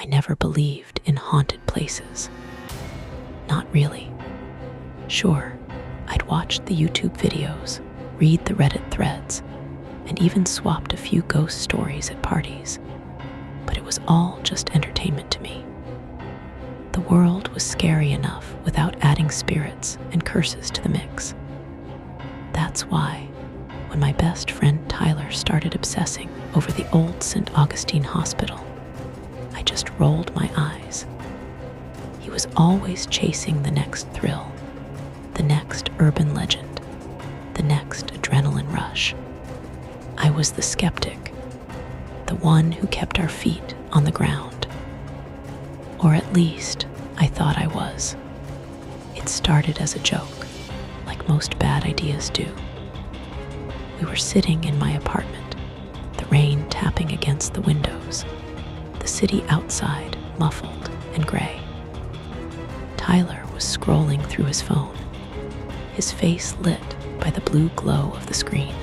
I never believed in haunted places. Not really. Sure, I'd watched the YouTube videos, read the Reddit threads, and even swapped a few ghost stories at parties. But it was all just entertainment to me. The world was scary enough without adding spirits and curses to the mix. That's why, when my best friend Tyler started obsessing over the old St. Augustine Hospital, I just rolled my eyes. He was always chasing the next thrill, the next urban legend, the next adrenaline rush. I was the skeptic, the one who kept our feet on the ground. Or at least, I thought I was. It started as a joke, like most bad ideas do. We were sitting in my apartment, the rain tapping against the windows, the city outside muffled and gray. Tyler was scrolling through his phone, his face lit by the blue glow of the screen.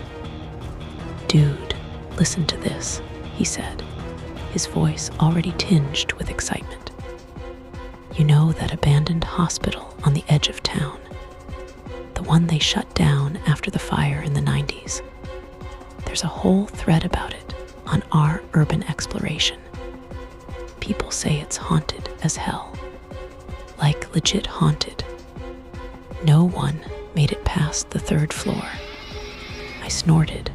"Dude, listen to this," he said, his voice already tinged with excitement. "You know that abandoned hospital on the edge of town? The one they shut down after the fire in the 90s. There's a whole thread about it on our urban exploration. People say it's haunted as hell. Like legit haunted. No one made it past the 3rd floor." I snorted,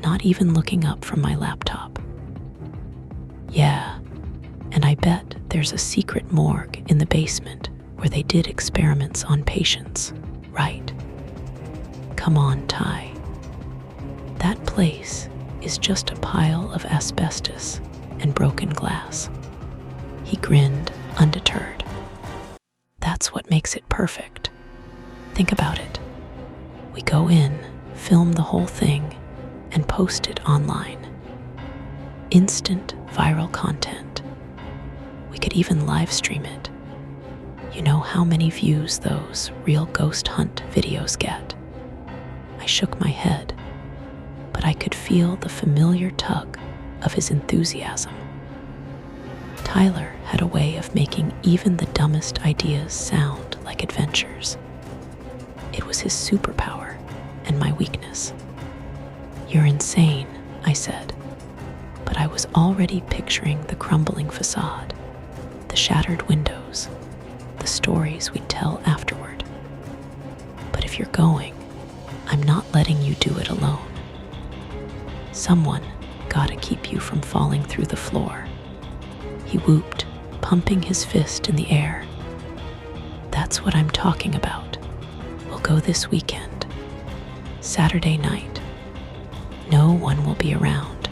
not even looking up from my laptop. "Yeah, and I bet there's a secret morgue in the basement where they did experiments on patients, right? Come on, Ty. That place is just a pile of asbestos and broken glass." He grinned, undeterred. "That's what makes it perfect. Think about it. We go in, film the whole thing, and post it online. Instant viral content. We could even live stream it. You know how many views those real ghost hunt videos get?" I shook my head, but I could feel the familiar tug of his enthusiasm. Tyler had a way of making even the dumbest ideas sound like adventures. It was his superpower and my weakness. "You're insane," I said, but I was already picturing the crumbling facade, the shattered windows, the stories we'd tell afterward. "But if you're going, I'm not letting you do it alone. Someone gotta keep you from falling through the floor." He whooped, pumping his fist in the air. "That's what I'm talking about. We'll go this weekend. Saturday night. No one will be around.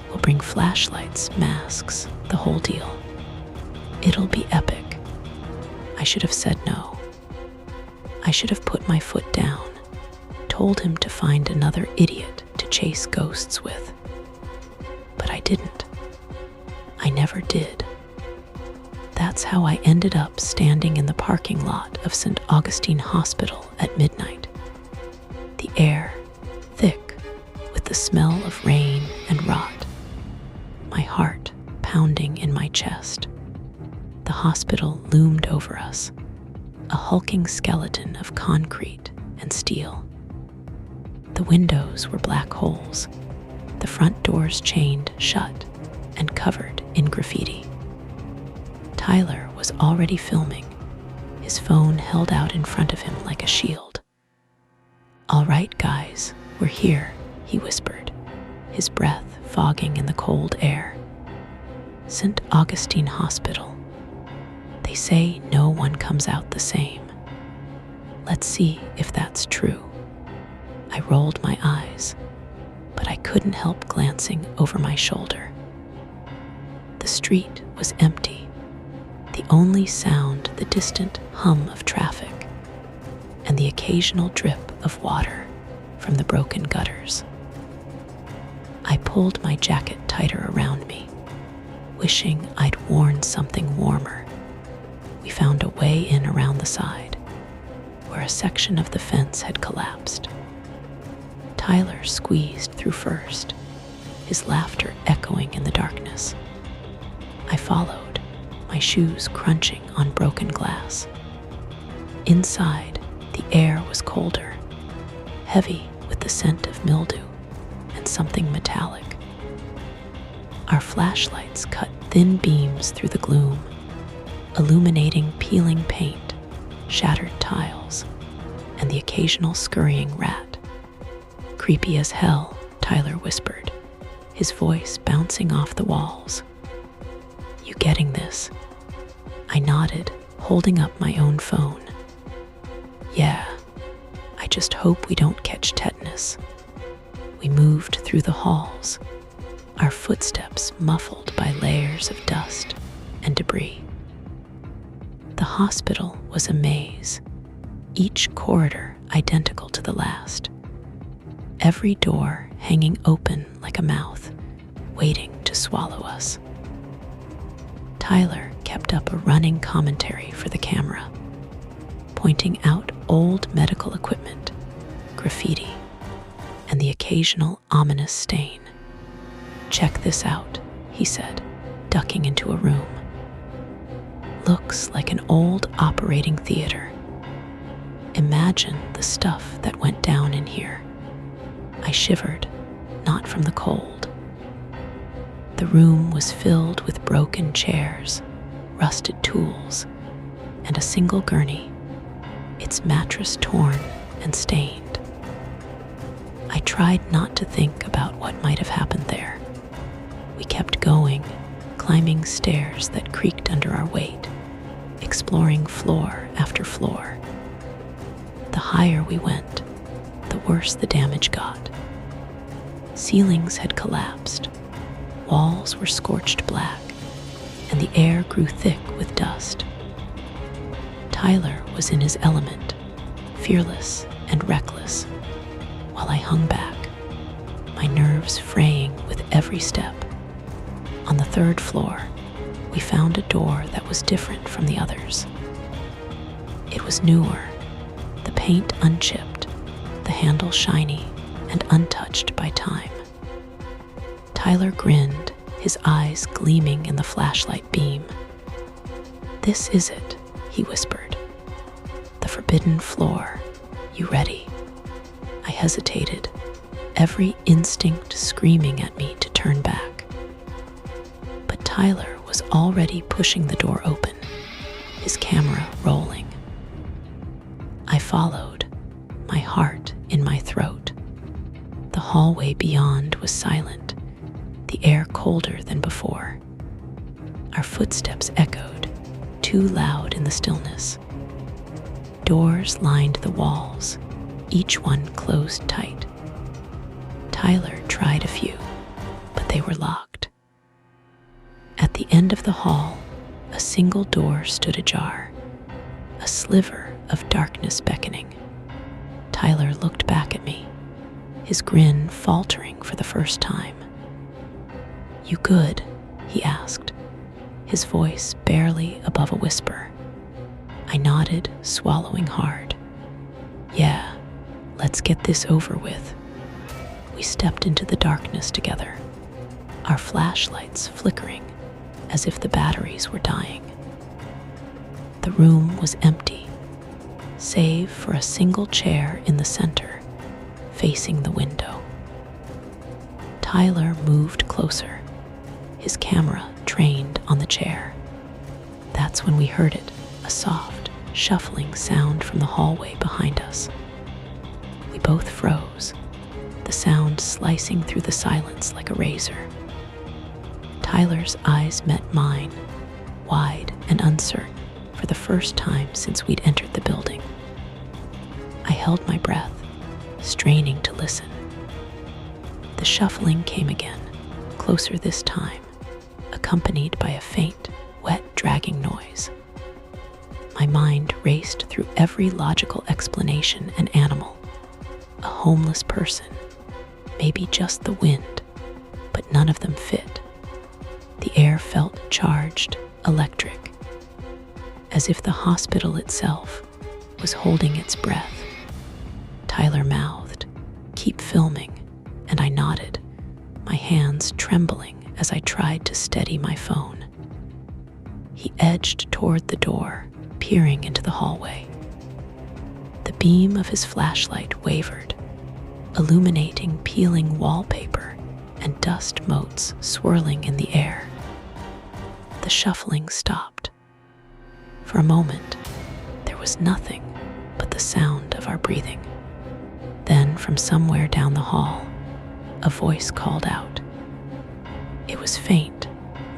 We'll bring flashlights, masks, the whole deal. It'll be epic." I should have said no. I should have put my foot down, told him to find another idiot to chase ghosts with. But I didn't. I never did. That's how I ended up standing in the parking lot of St. Augustine Hospital at midnight. The air thick with the smell of rain and rot. My heart pounding in my chest. The hospital loomed over us, a hulking skeleton of concrete and steel. The windows were black holes, the front doors chained shut and covered in graffiti. Tyler was already filming, his phone held out in front of him like a shield. "All right, guys, we're here," he whispered, his breath fogging in the cold air. "St. Augustine Hospital. They say no one comes out the same. Let's see if that's true." I rolled my eyes, but I couldn't help glancing over my shoulder. The street was empty, the only sound the distant hum of traffic and the occasional drip of water from the broken gutters. I pulled my jacket tighter around me, wishing I'd worn something warmer. We found a way in around the side, where a section of the fence had collapsed. Tyler squeezed through first, his laughter echoing in the darkness. I followed, my shoes crunching on broken glass. Inside, the air was colder, heavy with the scent of mildew and something metallic. Our flashlights cut thin beams through the gloom, illuminating peeling paint, shattered tiles, and the occasional scurrying rat. "Creepy as hell," Tyler whispered, his voice bouncing off the walls. "You getting this?" I nodded, holding up my own phone. "Yeah, I just hope we don't catch tetanus." We moved through the halls, our footsteps muffled by layers of dust and debris. The hospital was a maze, each corridor identical to the last, every door hanging open like a mouth, waiting to swallow us. Tyler kept up a running commentary for the camera, pointing out old medical equipment, graffiti, and the occasional ominous stain. "Check this out," he said, ducking into a room. "Looks like an old operating theater. Imagine the stuff that went down in here." I shivered, not from the cold. The room was filled with broken chairs, rusted tools, and a single gurney, its mattress torn and stained. I tried not to think about what might have happened there. We kept going, climbing stairs that creaked under our weight, exploring floor after floor. The higher we went, the worse the damage got. Ceilings had collapsed, walls were scorched black, and the air grew thick with dust. Tyler was in his element, fearless and reckless, while I hung back, my nerves fraying with every step. On the third floor, we found a door that was different from the others. It was newer, the paint unchipped, the handle shiny and untouched by time. Tyler grinned, his eyes gleaming in the flashlight beam. "This is it," he whispered. "The forbidden floor. You ready?" I hesitated, every instinct screaming at me to turn back. But Tyler was already pushing the door open, his camera rolling. I followed, my heart in my throat. The hallway beyond was silent, the air colder than before. Our footsteps echoed, too loud in the stillness. Doors lined the walls, each one closed tight. Tyler tried a few, but they were locked. At the end of the hall, a single door stood ajar, a sliver of darkness beckoning. Tyler looked back at me, his grin faltering for the first time. "You good?" he asked, his voice barely above a whisper. I nodded, swallowing hard. "Yeah, let's get this over with." We stepped into the darkness together, our flashlights flickering as if the batteries were dying. The room was empty, save for a single chair in the center, facing the window. Tyler moved closer, his camera trained on the chair. That's when we heard it, a soft, shuffling sound from the hallway behind us. We both froze, the sound slicing through the silence like a razor. Tyler's eyes met mine, wide and uncertain, for the first time since we'd entered the building. I held my breath, straining to listen. The shuffling came again, closer this time, accompanied by a faint, wet, dragging noise. My mind raced through every logical explanation and animal. A homeless person, maybe just the wind, but none of them fit. The air felt charged, electric, as if the hospital itself was holding its breath. Tyler mouthed, "Keep filming," and I nodded, my hands trembling as I tried to steady my phone. He edged toward the door, peering into the hallway. The beam of his flashlight wavered, illuminating peeling wallpaper and dust motes swirling in the air. The shuffling stopped. For a moment, there was nothing but the sound of our breathing. Then, from somewhere down the hall, a voice called out. It was faint,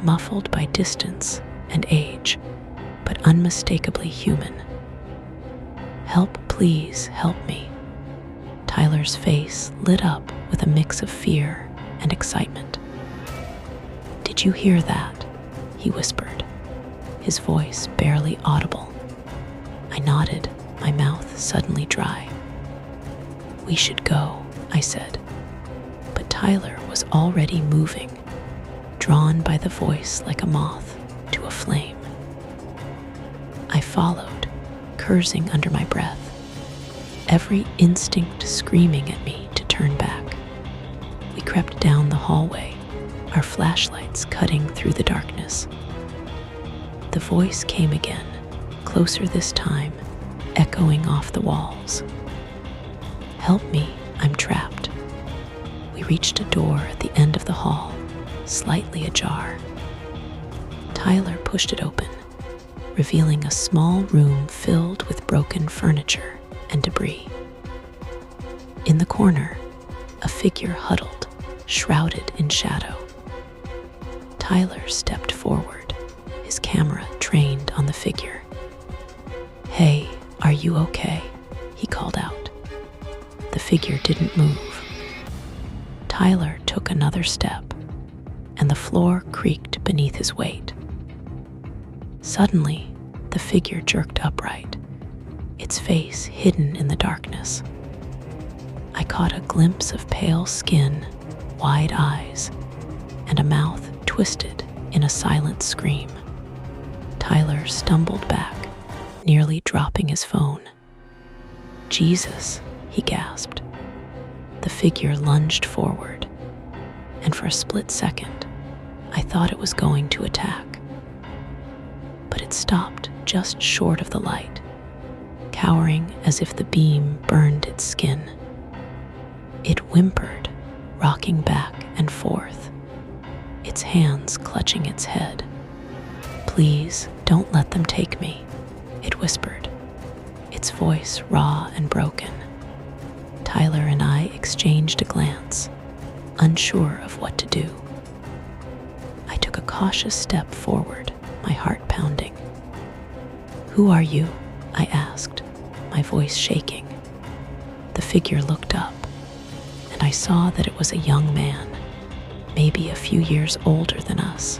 muffled by distance and age, but unmistakably human. "Help, please, help me." Tyler's face lit up with a mix of fear and excitement. "Did you hear that?" he whispered, his voice barely audible. I nodded, my mouth suddenly dry. "We should go," I said. But Tyler was already moving, drawn by the voice like a moth to a flame. I followed, cursing under my breath, every instinct screaming at me to turn back. We crept down the hallway, our flashlights cutting through the darkness. The voice came again, closer this time, echoing off the walls. "Help me, I'm trapped." We reached a door at the end of the hall, slightly ajar. Tyler pushed it open, revealing a small room filled with broken furniture and debris. In the corner, a figure huddled, shrouded in shadow. Tyler stepped forward, his camera trained on the figure. "Hey, are you okay?" he called out. The figure didn't move. Tyler took another step, and the floor creaked beneath his weight. Suddenly, the figure jerked upright, its face hidden in the darkness. I caught a glimpse of pale skin, wide eyes, and a mouth twisted in a silent scream. Tyler stumbled back, nearly dropping his phone. "Jesus," he gasped. The figure lunged forward, and for a split second, I thought it was going to attack. But it stopped just short of the light, cowering as if the beam burned its skin. It whimpered, rocking back and forth, its hands clutching its head. "Please, don't let them take me," it whispered, its voice raw and broken. Tyler and I exchanged a glance, unsure of what to do. I took a cautious step forward, my heart pounding. "Who are you?" I asked, my voice shaking. The figure looked up, and I saw that it was a young man, maybe a few years older than us.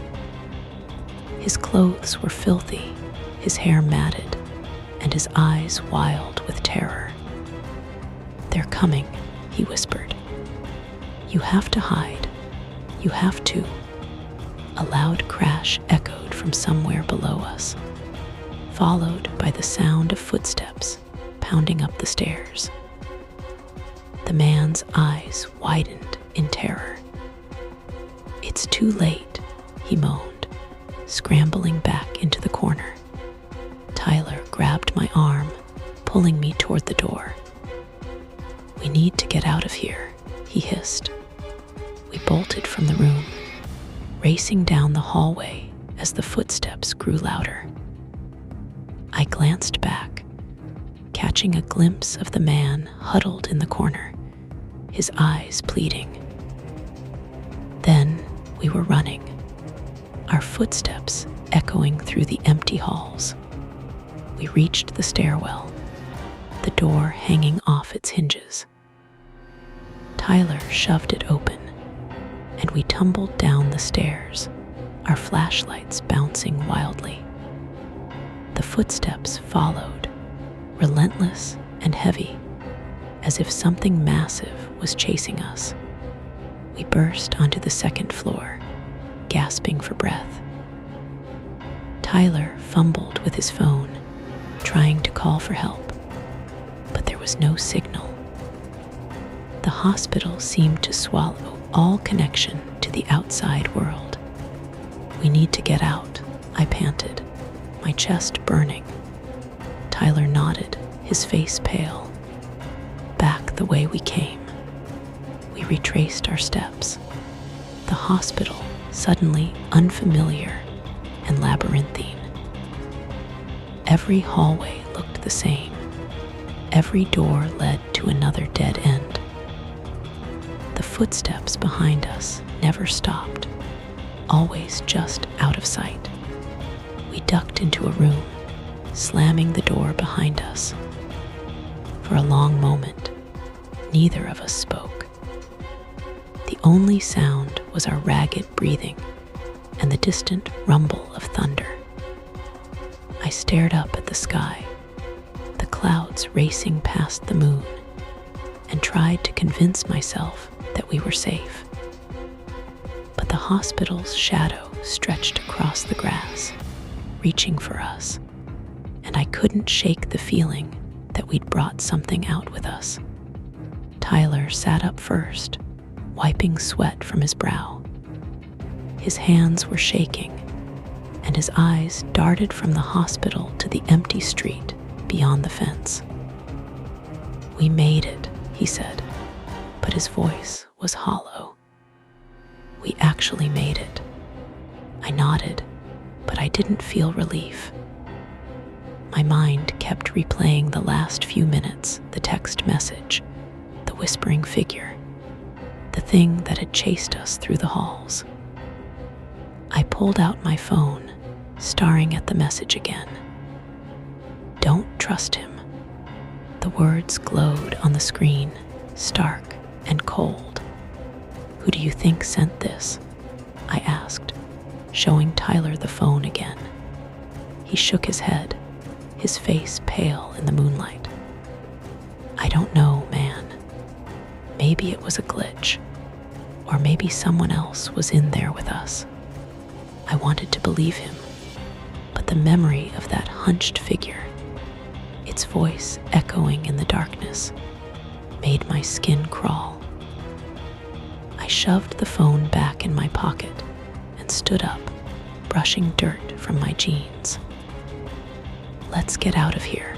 His clothes were filthy, his hair matted, and his eyes wild with terror. "They're coming," he whispered. "You have to hide. You have to." A loud crash echoed from somewhere below us, followed by the sound of footsteps pounding up the stairs. The man's eyes widened in terror. "It's too late," he moaned, scrambling back into the corner. Tyler grabbed my arm, pulling me toward the door. "We need to get out of here," he hissed. We bolted from the room, racing down the hallway as the footsteps grew louder. I glanced back, catching a glimpse of the man huddled in the corner, his eyes pleading. Then we were running, our footsteps echoing through the empty halls. We reached the stairwell, the door hanging off its hinges. Tyler shoved it open, and we tumbled down the stairs, our flashlights bouncing wildly. The footsteps followed, relentless and heavy, as if something massive was chasing us. We burst onto the second floor, gasping for breath. Tyler fumbled with his phone, trying to call for help, but there was no signal. The hospital seemed to swallow all connection to the outside world. "We need to get out," I panted, my chest burning. Tyler nodded, his face pale. Back the way we came. We retraced our steps. The hospital, suddenly unfamiliar and labyrinthine. Every hallway looked the same. Every door led to another dead end. The footsteps behind us never stopped, always just out of sight. We ducked into a room, slamming the door behind us. For a long moment, neither of us spoke. The only sound was our ragged breathing and the distant rumble of thunder. I stared up at the sky, the clouds racing past the moon, and tried to convince myself that we were safe. But the hospital's shadow stretched across the grass, reaching for us, and I couldn't shake the feeling that we'd brought something out with us. Tyler sat up first, wiping sweat from his brow. His hands were shaking, and his eyes darted from the hospital to the empty street beyond the fence. "We made it," he said, but his voice was hollow. "We actually made it." I nodded, but I didn't feel relief. My mind kept replaying the last few minutes, the text message, the whispering figure, the thing that had chased us through the halls. I pulled out my phone, staring at the message again. "Don't trust him." The words glowed on the screen, stark and cold. "Who do you think sent this?" I asked, showing Tyler the phone again. He shook his head, his face pale in the moonlight. "I don't know, man. Maybe it was a glitch, or maybe someone else was in there with us." I wanted to believe him, but the memory of that hunched figure, its voice echoing in the darkness, made my skin crawl. I shoved the phone back in my pocket and stood up, brushing dirt from my jeans. "Let's get out of here.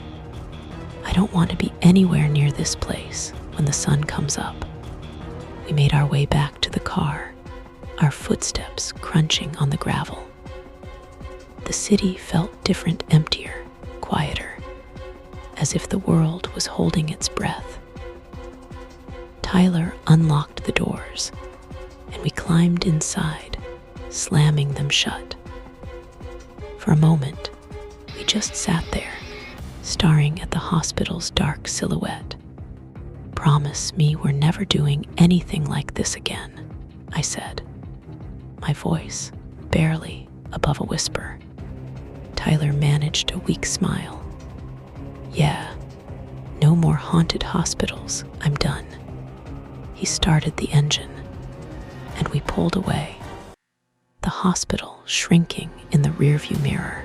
I don't want to be anywhere near this place when the sun comes up." We made our way back to the car, our footsteps crunching on the gravel. The city felt different, emptier, quieter, as if the world was holding its breath. Tyler unlocked the doors, and we climbed inside, slamming them shut. For a moment, we just sat there, staring at the hospital's dark silhouette. "Promise me we're never doing anything like this again," I said, my voice barely above a whisper. Tyler managed a weak smile. "Yeah, no more haunted hospitals, I'm done." He started the engine, and we pulled away, the hospital shrinking in the rearview mirror.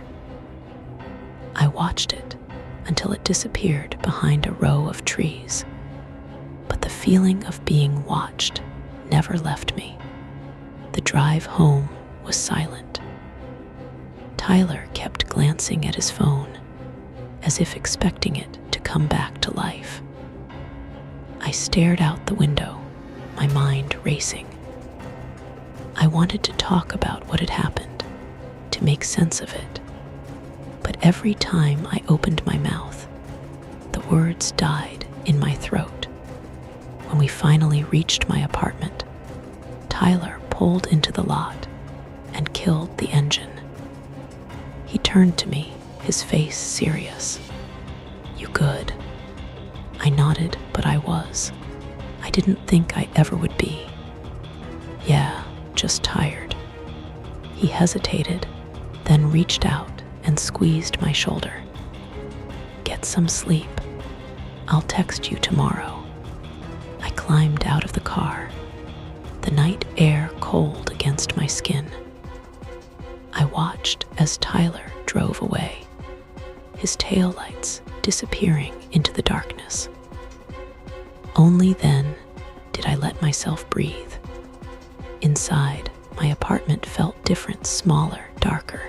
I watched it until it disappeared behind a row of trees, but the feeling of being watched never left me. The drive home was silent. Tyler kept glancing at his phone, as if expecting it to come back to life. I stared out the window, my mind racing. I wanted to talk about what had happened, to make sense of it. But every time I opened my mouth, the words died in my throat. When we finally reached my apartment, Tyler pulled into the lot and killed the engine. He turned to me, his face serious. "You good?" I nodded, but I was. I didn't think I ever would be. "Yeah, just tired." He hesitated, then reached out and squeezed my shoulder. "Get some sleep. I'll text you tomorrow." I climbed out of the car, the night air cold against my skin. I watched as Tyler drove away, his taillights disappearing into the darkness. Only then did I let myself breathe. Inside, my apartment felt different, smaller, darker,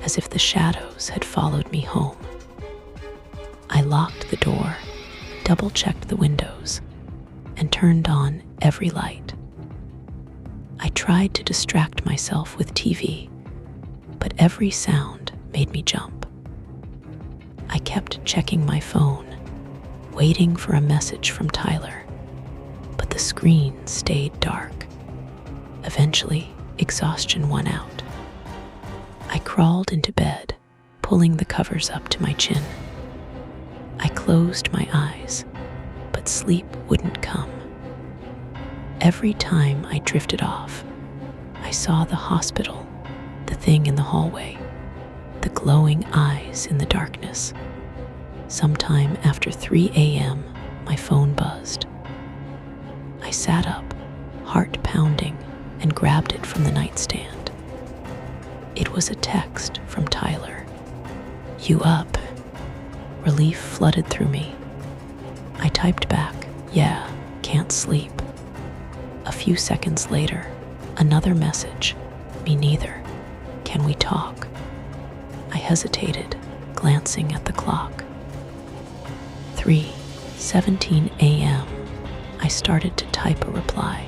as if the shadows had followed me home. I locked the door, double-checked the windows, and turned on every light. I tried to distract myself with TV, but every sound made me jump. I kept checking my phone, waiting for a message from Tyler, but the screen stayed dark. Eventually, exhaustion won out. I crawled into bed, pulling the covers up to my chin. I closed my eyes, but sleep wouldn't come. Every time I drifted off, I saw the hospital, the thing in the hallway, the glowing eyes in the darkness. Sometime after 3 a.m., my phone buzzed. I sat up, heart pounding, and grabbed it from the nightstand. It was a text from Tyler. "You up?" Relief flooded through me. I typed back, "Yeah, can't sleep." A few seconds later, another message, "Me neither. Can we talk?" I hesitated, glancing at the clock. 3:17 a.m. I started to type a reply.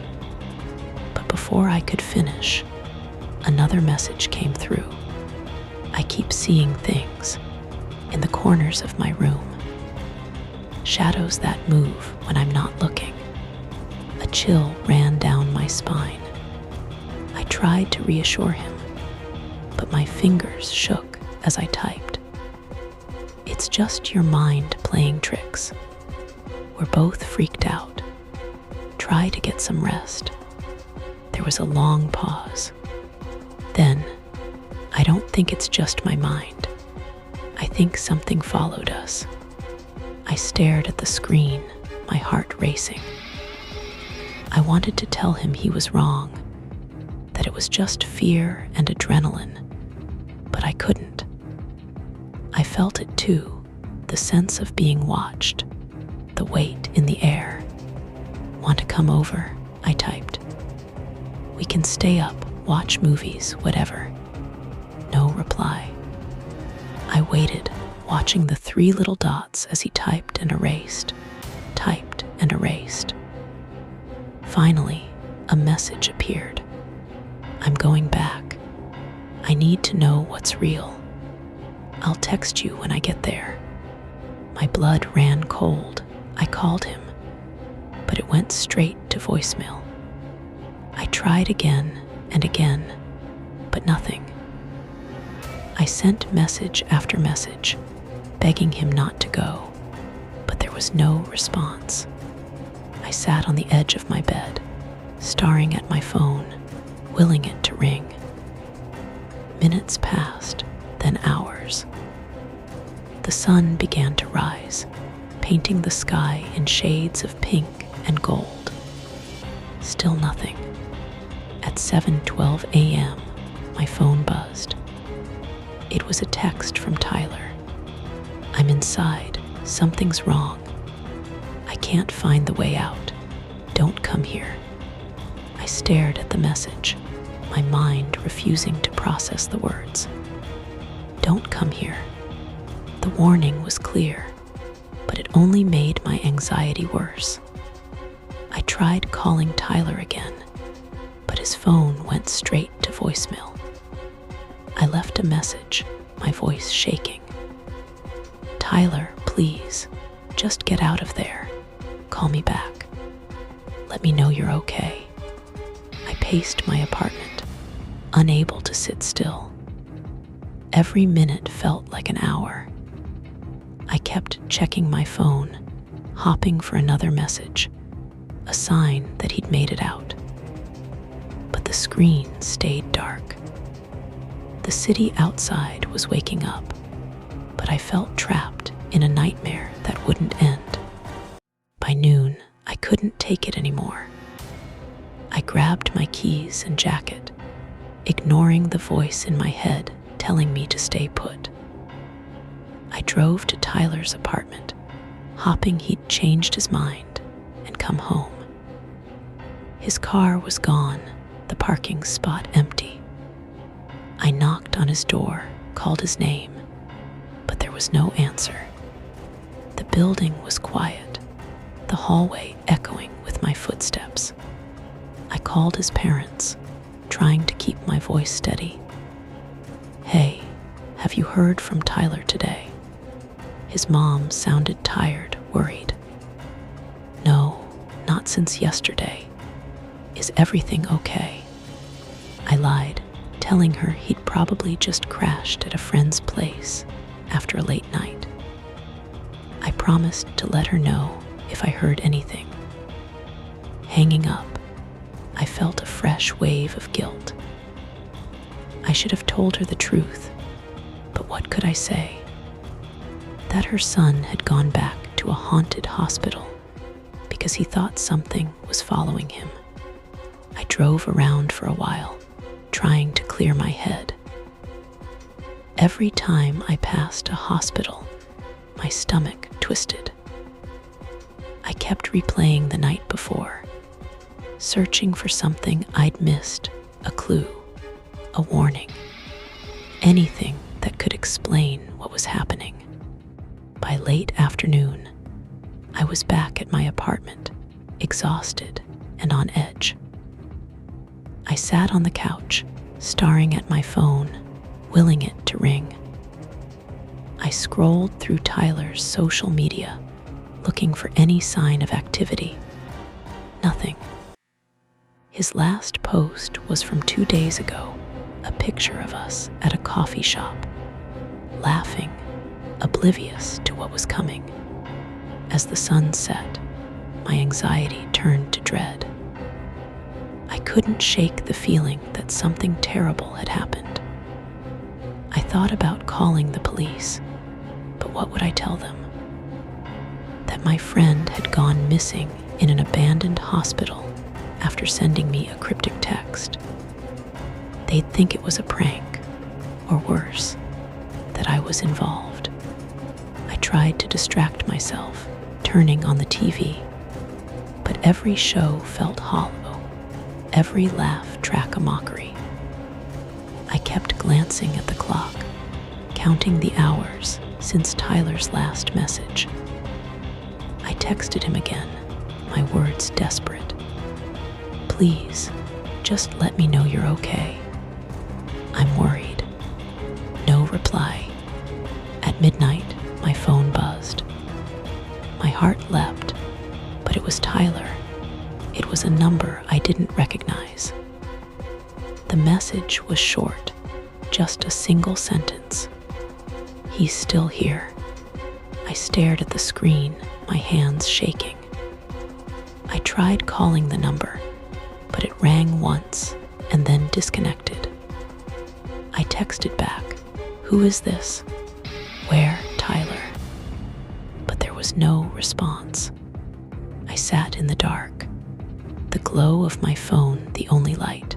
But before I could finish, another message came through. "I keep seeing things in the corners of my room. Shadows that move when I'm not looking." A chill ran down my spine. I tried to reassure him, but my fingers shook as I typed. "It's just your mind playing tricks. We're both freaked out. Try to get some rest." There was a long pause. Then, "I don't think it's just my mind. I think something followed us." I stared at the screen, my heart racing. I wanted to tell him he was wrong, that it was just fear and adrenaline, but I couldn't. I felt it too, the sense of being watched, the weight in the air. "Want to come over?" I typed. "We can stay up, watch movies, whatever." No reply. I waited, watching the 3 little dots as he typed and erased, typed and erased. Finally, a message appeared. "I'm going back. I need to know what's real. I'll text you when I get there." My blood ran cold. I called him, but it went straight to voicemail. I tried again and again, but nothing. I sent message after message, begging him not to go, but there was no response. I sat on the edge of my bed, staring at my phone, willing it to ring. Minutes passed, then hours. The sun began to rise, painting the sky in shades of pink and gold. Still nothing. At 7:12 a.m., my phone buzzed. It was a text from Tyler. "I'm inside. Something's wrong. I can't find the way out. Don't come here." I stared at the message, my mind refusing to process the words. "Don't come here." The warning was clear, but it only made my anxiety worse. I tried calling Tyler again, but his phone went straight to voicemail. I left a message, my voice shaking. "Tyler, please, just get out of there. Call me back. Let me know you're okay." I paced my apartment, unable to sit still. Every minute felt like an hour. I kept checking my phone, hopping for another message, a sign that he'd made it out. But the screen stayed dark. The city outside was waking up, but I felt trapped in a nightmare that wouldn't end. By noon, I couldn't take it anymore. I grabbed my keys and jacket, ignoring the voice in my head telling me to stay put. I drove to Tyler's apartment, hoping he'd changed his mind and come home. His car was gone, the parking spot empty. I knocked on his door, called his name, but there was no answer. The building was quiet, the hallway echoing with my footsteps. I called his parents, trying to keep my voice steady. "Hey, have you heard from Tyler today?" His mom sounded tired, worried. "No, not since yesterday. Is everything okay?" I lied, telling her he'd probably just crashed at a friend's place after a late night. I promised to let her know if I heard anything. Hanging up, I felt a fresh wave of guilt. I should have told her the truth, but what could I say? That her son had gone back to a haunted hospital because he thought something was following him. I drove around for a while, trying to clear my head. Every time I passed a hospital, my stomach twisted. I kept replaying the night before, searching for something I'd missed, a clue, a warning, anything that could explain what was happening. By late afternoon, I was back at my apartment, exhausted and on edge. I sat on the couch, staring at my phone, willing it to ring. I scrolled through Tyler's social media, looking for any sign of activity. Nothing. His last post was from 2 days ago, a picture of us at a coffee shop, laughing, oblivious to what was coming. As the sun set, my anxiety turned to dread. I couldn't shake the feeling that something terrible had happened. I thought about calling the police, but what would I tell them? That my friend had gone missing in an abandoned hospital after sending me a cryptic text. They'd think it was a prank, or worse, that I was involved. I tried to distract myself, turning on the TV, but every show felt hollow, every laugh track a mockery. I kept glancing at the clock, counting the hours since Tyler's last message. I texted him again, my words desperate. "Please, just let me know you're okay. I'm worried." No reply. At midnight, my phone buzzed. My heart leapt, but it was Tyler. It was a number I didn't recognize. The message was short, just a single sentence. "He's still here." I stared at the screen, my hands shaking. I tried calling the number, but it rang once and then disconnected. I texted back, "Who is this? Where, Tyler?" But there was no response. I sat in the dark, the glow of my phone the only light.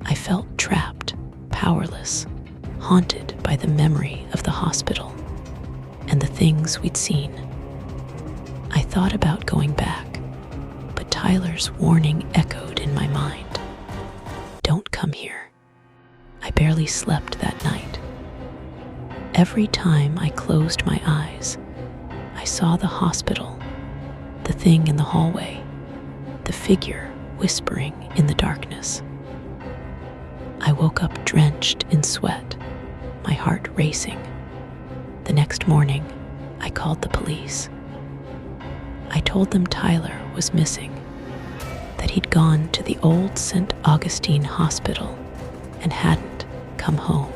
I felt trapped, powerless, haunted by the memory of the hospital and the things we'd seen. I thought about going back, but Tyler's warning echoed in my mind. "Don't come here." I barely slept that night. Every time I closed my eyes, I saw the hospital, the thing in the hallway, the figure whispering in the darkness. I woke up drenched in sweat, my heart racing. The next morning, I called the police. I told them Tyler was missing, that he'd gone to the old St. Augustine Hospital and hadn't come home.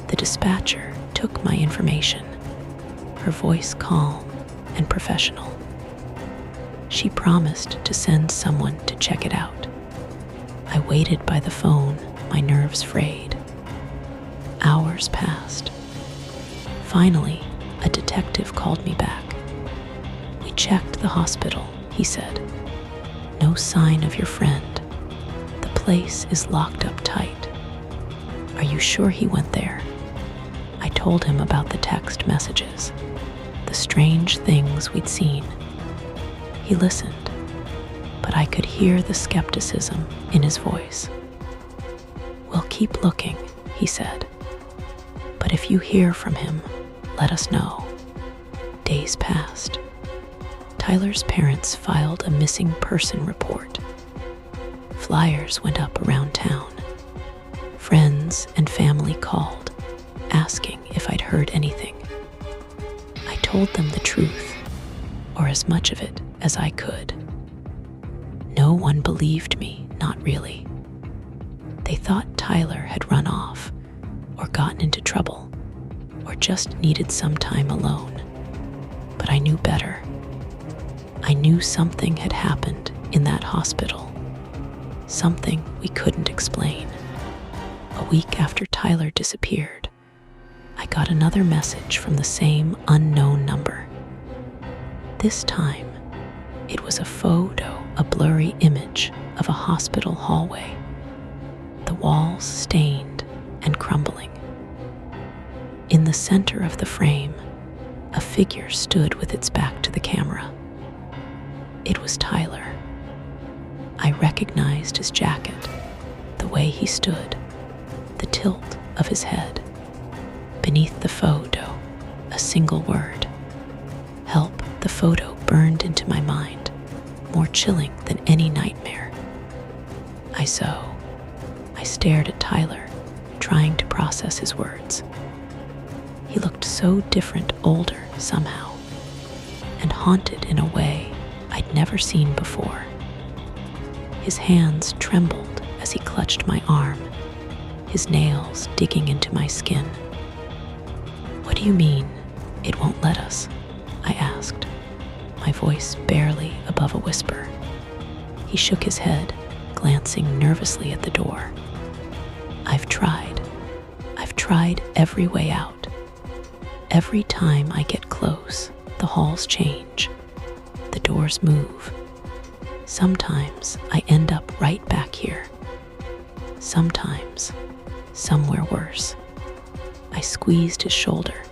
The dispatcher took my information, her voice calm and professional. She promised to send someone to check it out. I waited by the phone, my nerves frayed. Hours passed. Finally, a detective called me back. "We checked the hospital," he said. "No sign of your friend. The place is locked up tight. Are you sure he went there?" I told him about the text messages, the strange things we'd seen. He listened, but I could hear the skepticism in his voice. "We'll keep looking," he said. But if you hear from him, let us know. Days passed. Tyler's parents filed a missing person report. Flyers went up around town. Friends and family called, asking if I'd heard anything. I told them the truth, or as much of it as I could. No one believed me, not really. They thought Tyler had run off, or gotten into trouble, or just needed some time alone. But I knew better. I knew something had happened in that hospital. Something we couldn't explain. A week after Tyler disappeared, I got another message from the same unknown number. This time, it was a photo, a blurry image of a hospital hallway, the walls stained and crumbling. In the center of the frame, a figure stood with its back to the camera. It was Tyler. I recognized his jacket, the way he stood, the tilt of his head. Beneath the photo, a single word. Help. The photo burned into my mind, more chilling than any nightmare. I stared at Tyler, trying to process his words. He looked so different, older somehow, and haunted in a way I'd never seen before. His hands trembled as he clutched my arm, his nails digging into my skin. "What do you mean, it won't let us?" I asked, my voice barely above a whisper. He shook his head, glancing nervously at the door. I've tried every way out. Every time I get close, the halls change. The doors move. Sometimes I end up right back here. Sometimes, somewhere worse." I squeezed his shoulder,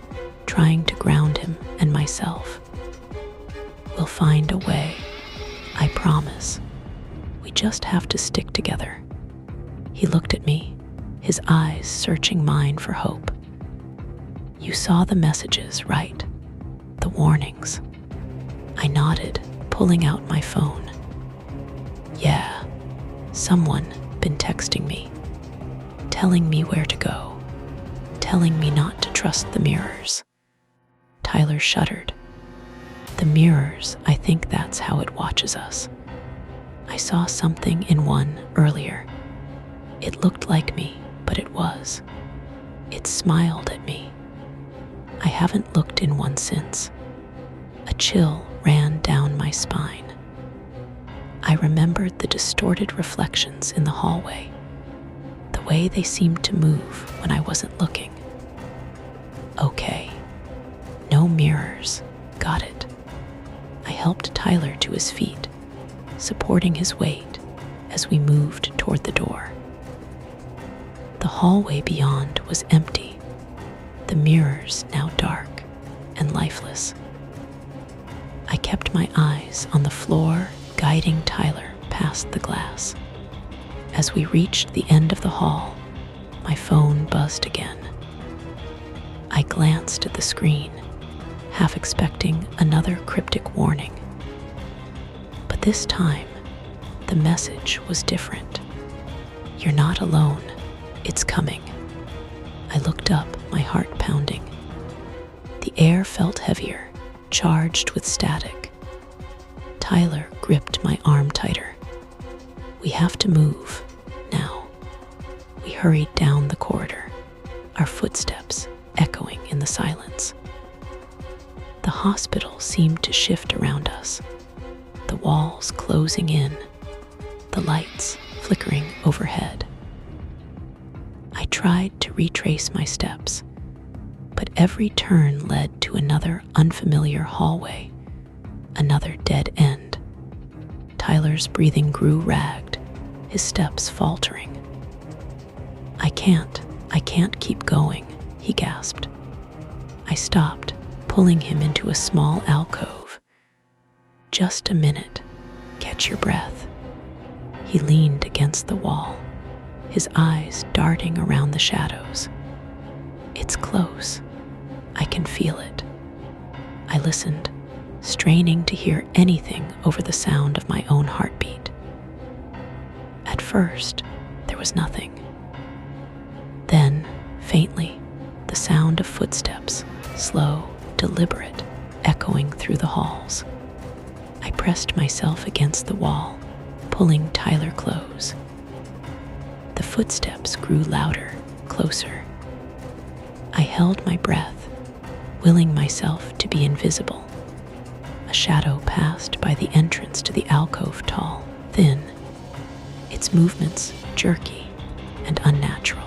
trying to ground him and myself. "We'll find a way, I promise. We just have to stick together." He looked at me, his eyes searching mine for hope. "You saw the messages, right? The warnings." I nodded, pulling out my phone. "Yeah, someone been texting me, telling me where to go, telling me not to trust the mirrors." Tyler shuddered. "The mirrors, I think that's how it watches us. I saw something in one earlier. It looked like me, but it was. It smiled at me. I haven't looked in one since." A chill ran down my spine. I remembered the distorted reflections in the hallway, the way they seemed to move when I wasn't looking. Okay, no mirrors, got it. I helped Tyler to his feet, supporting his weight as we moved toward the door. The hallway beyond was empty, the mirrors now dark and lifeless. I kept my eyes on the floor, guiding Tyler past the glass. As we reached the end of the hall, my phone buzzed again. I glanced at the screen, half expecting another cryptic warning. But this time, the message was different. "You're not alone. It's coming." I looked up, my heart pounding. The air felt heavier, charged with static. Tyler gripped my arm tighter. "We have to move, now." We hurried down the corridor, our footsteps echoing in the silence. The hospital seemed to shift around us, the walls closing in, the lights flickering overhead. I tried to retrace my steps, but every turn led to another unfamiliar hallway, another dead end. Tyler's breathing grew ragged, his steps faltering. I can't keep going," he gasped. I stopped, pulling him into a small alcove. "Just a minute. Catch your breath." He leaned against the wall, his eyes darting around the shadows. It's close. I can feel it. I listened, straining to hear anything over the sound of my own heartbeat. At first, there was nothing. Then, faintly, the sound of footsteps, slow, deliberate, echoing through the halls. I pressed myself against the wall, pulling Tyler close. The footsteps grew louder, closer. I held my breath, willing myself to be invisible. A shadow passed by the entrance to the alcove, tall, thin, its movements jerky and unnatural.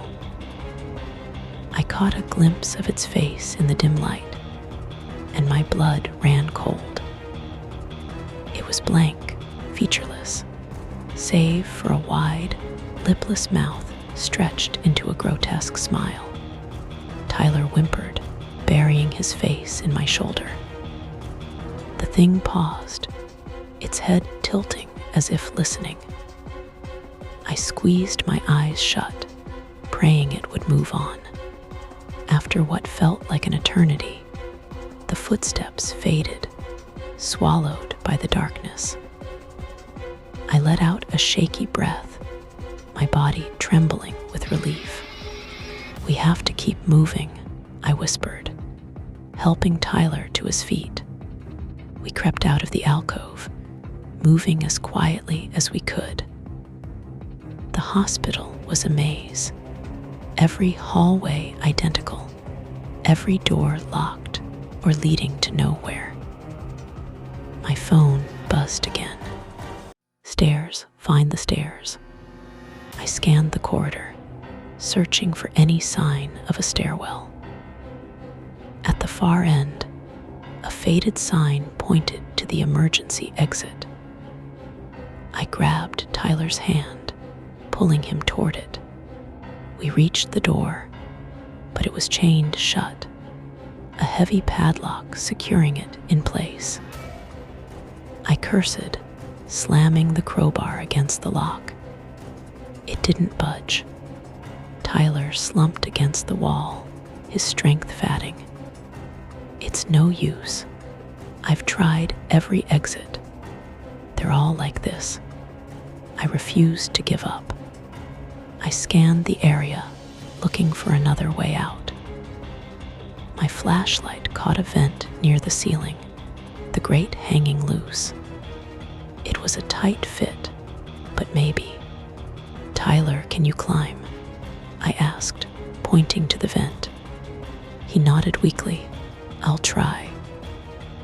I caught a glimpse of its face in the dim light, and my blood ran cold. It was blank, featureless, save for a wide, lipless mouth stretched into a grotesque smile. Tyler whimpered, burying his face in my shoulder. The thing paused, its head tilting as if listening. I squeezed my eyes shut, praying it would move on. After what felt like an eternity, the footsteps faded, swallowed by the darkness. I let out a shaky breath, my body trembling with relief. "We have to keep moving," I whispered, helping Tyler to his feet. We crept out of the alcove, moving as quietly as we could. The hospital was a maze, every hallway identical, every door locked or leading to nowhere. My phone buzzed again. Stairs, find the stairs. I scanned the corridor, searching for any sign of a stairwell. At the far end, a faded sign pointed to the emergency exit. I grabbed Tyler's hand, pulling him toward it. We reached the door, but it was chained shut, a heavy padlock securing it in place. I cursed, slamming the crowbar against the lock. It didn't budge. Tyler slumped against the wall, his strength fading. "It's no use. I've tried every exit. They're all like this." I refused to give up. I scanned the area, looking for another way out. My flashlight caught a vent near the ceiling, the grate hanging loose. It was a tight fit, but maybe. "Tyler, can you climb?" I asked, pointing to the vent. He nodded weakly. "I'll try."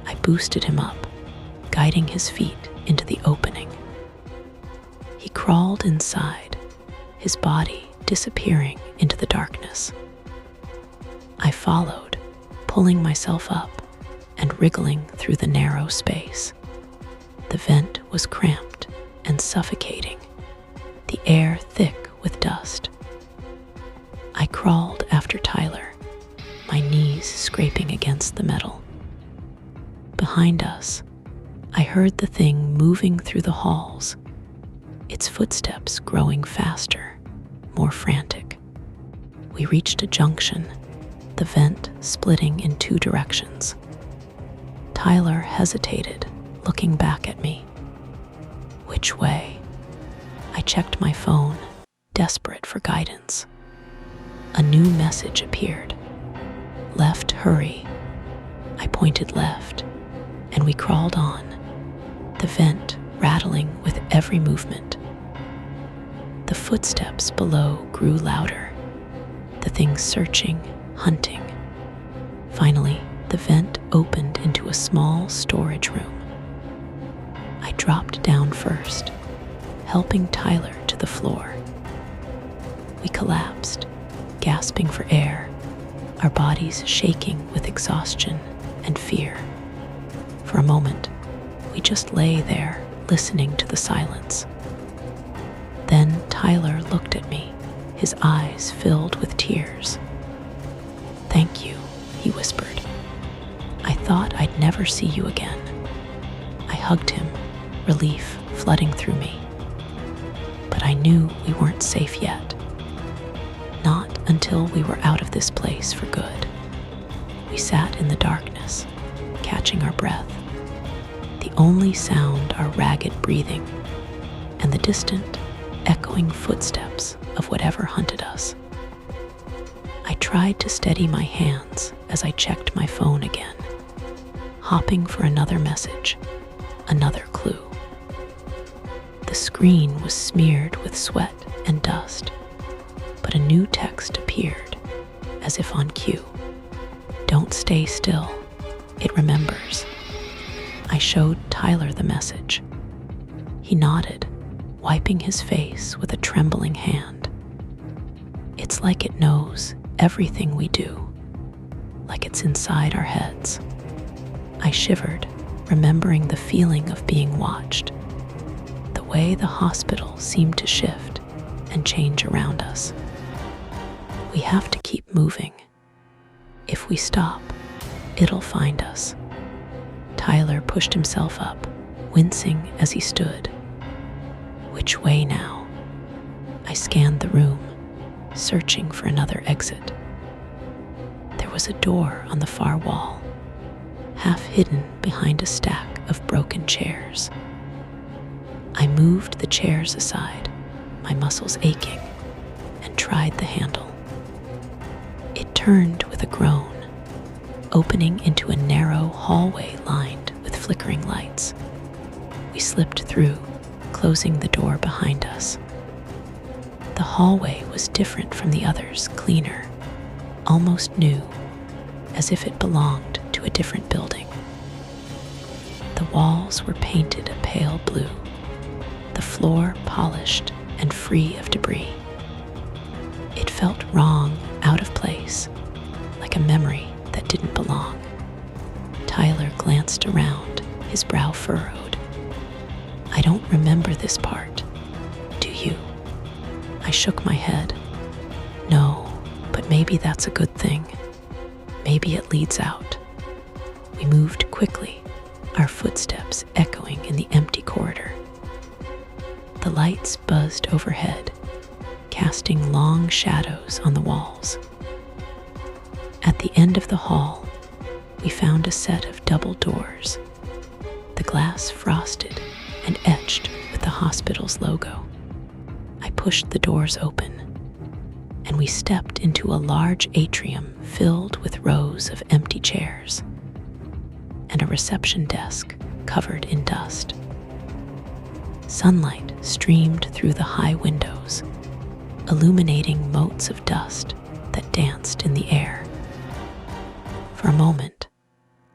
I boosted him up, guiding his feet into the opening. He crawled inside, his body disappearing into the darkness. I followed, pulling myself up and wriggling through the narrow space. The vent was cramped and suffocating, the air thick with dust. I crawled after Tyler, my knees scraping against the metal. Behind us, I heard the thing moving through the halls, its footsteps growing faster, more frantic. We reached a junction, the vent splitting in two directions. Tyler hesitated, looking back at me. Which way? I checked my phone, desperate for guidance. A new message appeared. "Left, hurry." I pointed left, and we crawled on, the vent rattling with every movement. The footsteps below grew louder, the thing searching, hunting. Finally, the vent opened into a small storage room. I dropped down first, helping Tyler to the floor. We collapsed, gasping for air, our bodies shaking with exhaustion and fear. For a moment, we just lay there, listening to the silence. Then Tyler looked at me, his eyes filled with tears. "Thank you," he whispered. "I thought I'd never see you again." I hugged him, relief flooding through me. But I knew we weren't safe yet. until we were out of this place for good. We sat in the darkness, catching our breath. The only sound our ragged breathing and the distant, echoing footsteps of whatever hunted us. I tried to steady my hands as I checked my phone again, hopping for another message, another clue. The screen was smeared with sweat and dust, but a new text appeared, as if on cue. "Don't stay still, it remembers." I showed Tyler the message. He nodded, wiping his face with a trembling hand. It's like it knows everything we do, like it's inside our heads. I shivered, remembering the feeling of being watched, the way the hospital seemed to shift and change around us. We have to keep moving. If we stop, it'll find us. Tyler pushed himself up, wincing as he stood. Which way now? I scanned the room, searching for another exit. There was a door on the far wall, half hidden behind a stack of broken chairs. I moved the chairs aside, my muscles aching, and tried the handle. It turned with a groan, opening into a narrow hallway lined with flickering lights. We slipped through, closing the door behind us. The hallway was different from the others, cleaner, almost new, as if it belonged to a different building. The walls were painted a pale blue, the floor polished and free of debris. It felt wrong, out of place, like a memory that didn't belong. Tyler glanced around, his brow furrowed. I don't remember this part. Do you? I shook my head. No, but maybe that's a good thing. Maybe it leads out. We moved quickly, our footsteps echoing in the empty corridor. The lights buzzed overhead, casting long shadows on the walls. At the end of the hall, we found a set of double doors, the glass frosted and etched with the hospital's logo. I pushed the doors open, and we stepped into a large atrium filled with rows of empty chairs and a reception desk covered in dust. Sunlight streamed through the high windows, illuminating motes of dust that danced in the air. For a moment,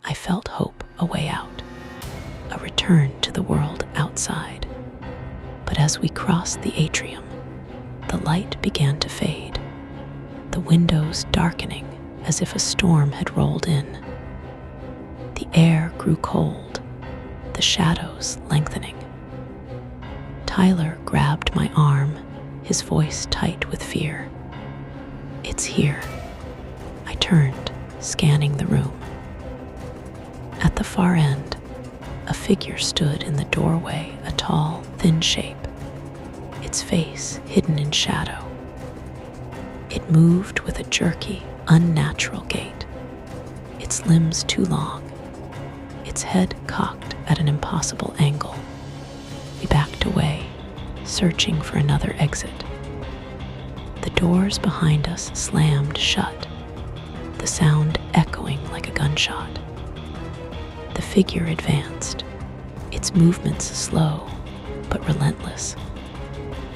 I felt hope, a way out, a return to the world outside. But as we crossed the atrium, the light began to fade, the windows darkening as if a storm had rolled in. The air grew cold, the shadows lengthening. Tyler grabbed my arm, his voice tight with fear. It's here. I turned, scanning the room. At the far end, a figure stood in the doorway, a tall, thin shape, its face hidden in shadow. It moved with a jerky, unnatural gait, its limbs too long, its head cocked at an impossible angle. We backed away, searching for another exit. The doors behind us slammed shut, the sound echoing like a gunshot. The figure advanced, its movements slow but relentless.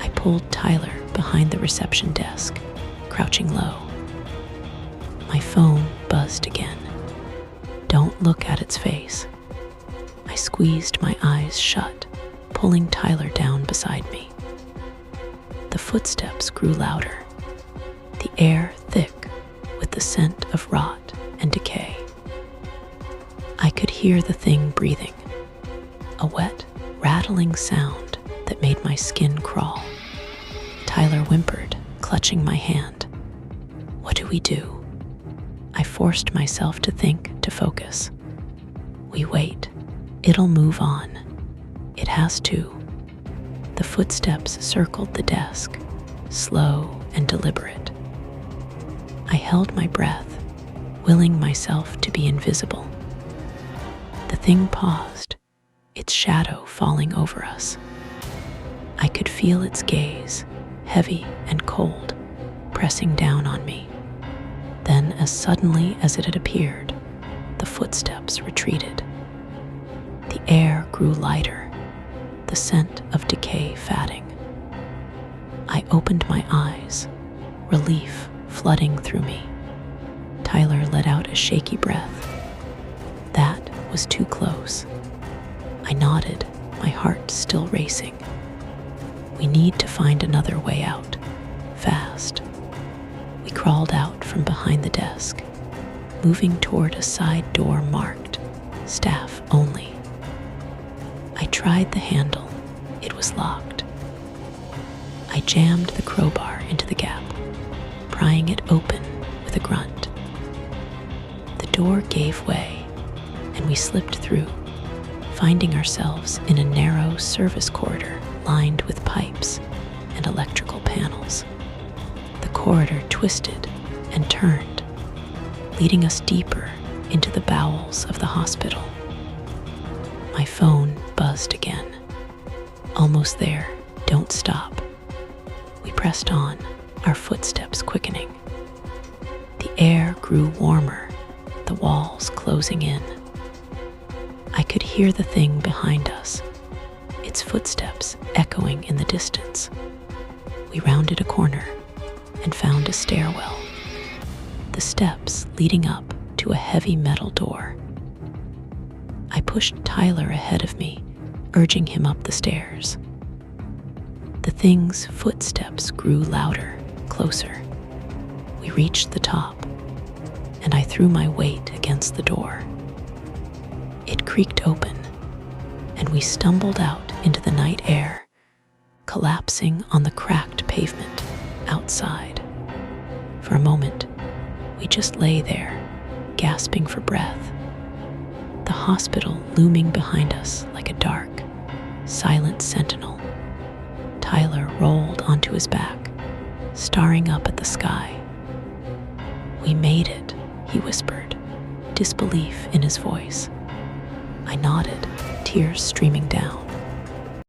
I pulled Tyler behind the reception desk, crouching low. My phone buzzed again. Don't look at its face. I squeezed my eyes shut, pulling Tyler down beside me. The footsteps grew louder, the air thick with the scent of rot and decay. I could hear the thing breathing, a wet, rattling sound that made my skin crawl. Tyler whimpered, clutching my hand. What do we do? I forced myself to think, to focus. We wait. It'll move on. It has to. The footsteps circled the desk, slow and deliberate. I held my breath, willing myself to be invisible. The thing paused, its shadow falling over us. I could feel its gaze, heavy and cold, pressing down on me. Then, as suddenly as it had appeared, the footsteps retreated. The air grew lighter, the scent of decay fading. I opened my eyes, relief flooding through me. Tyler let out a shaky breath. That was too close. I nodded, my heart still racing. We need to find another way out, fast. We crawled out from behind the desk, moving toward a side door marked staff only. I tried the handle. It was locked. I jammed the crowbar into the gap, prying it open with a grunt. The door gave way, and we slipped through, finding ourselves in a narrow service corridor lined with pipes and electrical panels. The corridor twisted and turned, leading us deeper into the bowels of the hospital. My phone buzzed again. Almost there, don't stop. We pressed on, our footsteps quickening. The air grew warmer, the walls closing in. I could hear the thing behind us, its footsteps echoing in the distance. We rounded a corner and found a stairwell, the steps leading up to a heavy metal door. I pushed Tyler ahead of me, urging him up the stairs. The thing's footsteps grew louder, closer. We reached the top, and I threw my weight against the door. It creaked open, and we stumbled out into the night air, collapsing on the cracked pavement outside. For a moment, we just lay there, gasping for breath. The hospital looming behind us like a dark, silent sentinel. Tyler rolled onto his back, staring up at the sky. "We made it," he whispered, disbelief in his voice. I nodded, tears streaming down.